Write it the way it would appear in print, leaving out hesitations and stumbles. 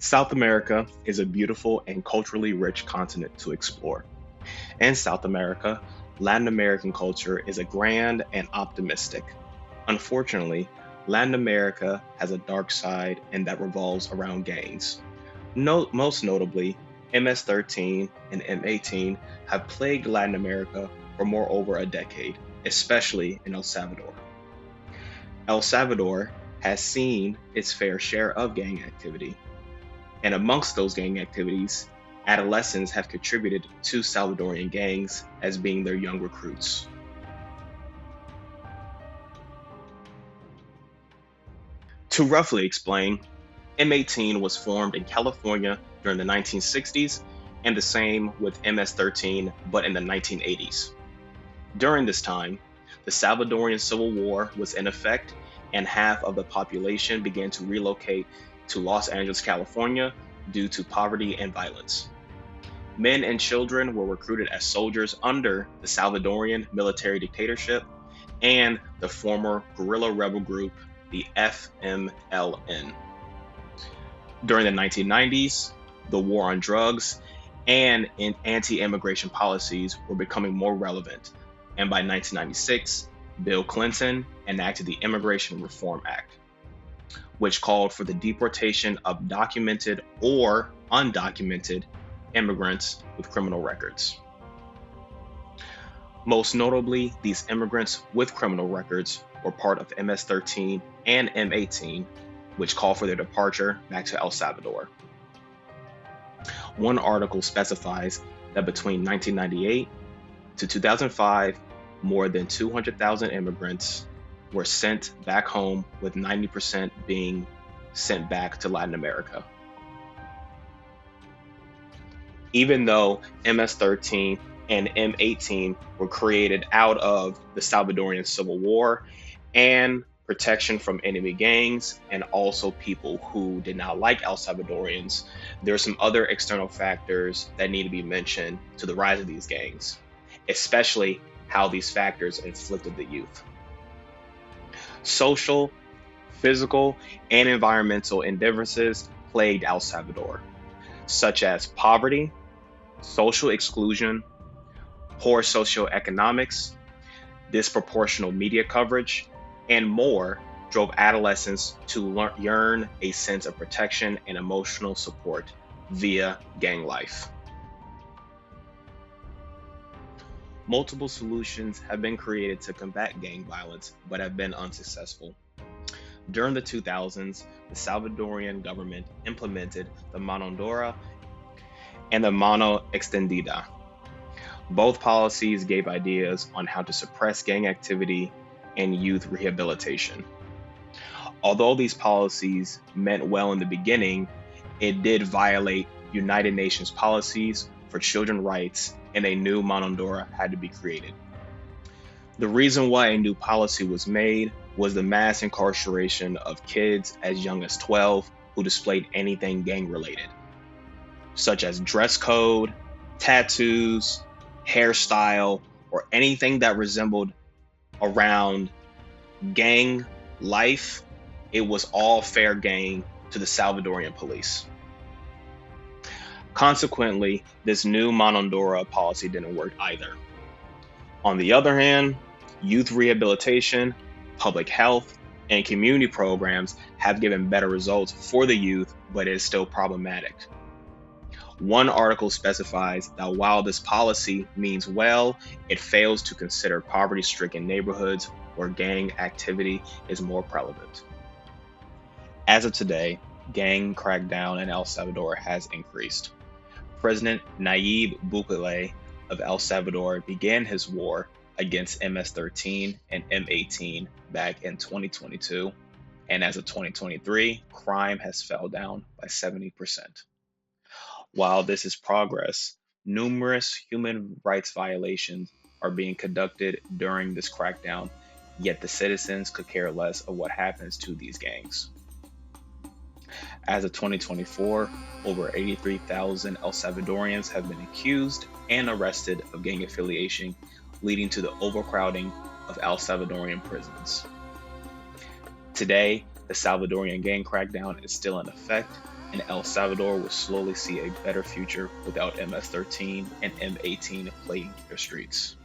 South America is a beautiful and culturally rich continent to explore. In South America, Latin American culture is a grand and optimistic. Unfortunately, Latin America has a dark side and that revolves around gangs. Most notably, MS-13 and M18 have plagued Latin America for more over a decade, especially in El Salvador. El Salvador has seen its fair share of gang activity, and amongst those gang activities, adolescents have contributed to Salvadorian gangs as being their young recruits. To roughly explain, M18 was formed in California during the 1960s, and the same with MS-13, but in the 1980s. During this time, the Salvadorian Civil War was in effect, and half of the population began to relocate to Los Angeles, California, due to poverty and violence. Men and children were recruited as soldiers under the Salvadorian military dictatorship and the former guerrilla rebel group, the FMLN. During the 1990s, the war on drugs and anti-immigration policies were becoming more relevant, and by 1996, Bill Clinton enacted the Immigration Reform Act, which called for the deportation of documented or undocumented immigrants with criminal records. Most notably, these immigrants with criminal records were part of MS-13 and M18, which called for their departure back to El Salvador. One article specifies that between 1998 to 2005, more than 200,000 immigrants were sent back home, with 90% being sent back to Latin America. Even though MS-13 and M18 were created out of the Salvadorian Civil War and protection from enemy gangs and also people who did not like El Salvadorians, there are some other external factors that need to be mentioned to the rise of these gangs, especially how these factors inflicted the youth. Social, physical, and environmental indifferences plagued El Salvador, such as poverty, social exclusion, poor socioeconomics, disproportional media coverage, and more drove adolescents to yearn a sense of protection and emotional support via gang life. Multiple solutions have been created to combat gang violence, but have been unsuccessful. During the 2000s, the Salvadorian government implemented the Mano Dura and the Mano Extendida. Both policies gave ideas on how to suppress gang activity and youth rehabilitation. Although these policies meant well in the beginning, it did violate United Nations policies for children's rights, and a new Mano Dura had to be created. The reason why a new policy was made was the mass incarceration of kids as young as 12 who displayed anything gang related, such as dress code, tattoos, hairstyle, or anything that resembled around gang life. It was all fair game to the Salvadorian police. Consequently, this new Mano Dura policy didn't work either. On the other hand, youth rehabilitation, public health, and community programs have given better results for the youth, but it is still problematic. One article specifies that while this policy means well, it fails to consider poverty-stricken neighborhoods where gang activity is more prevalent. As of today, gang crackdown in El Salvador has increased. President Nayib Bukele of El Salvador began his war against MS-13 and M18 back in 2022, and as of 2023, crime has fell down by 70%. While this is progress, numerous human rights violations are being conducted during this crackdown, yet the citizens could care less of what happens to these gangs. As of 2024, over 83,000 El Salvadorians have been accused and arrested of gang affiliation, leading to the overcrowding of El Salvadorian prisons. Today, the Salvadorian gang crackdown is still in effect, and El Salvador will slowly see a better future without MS-13 and M18 plaguing their streets.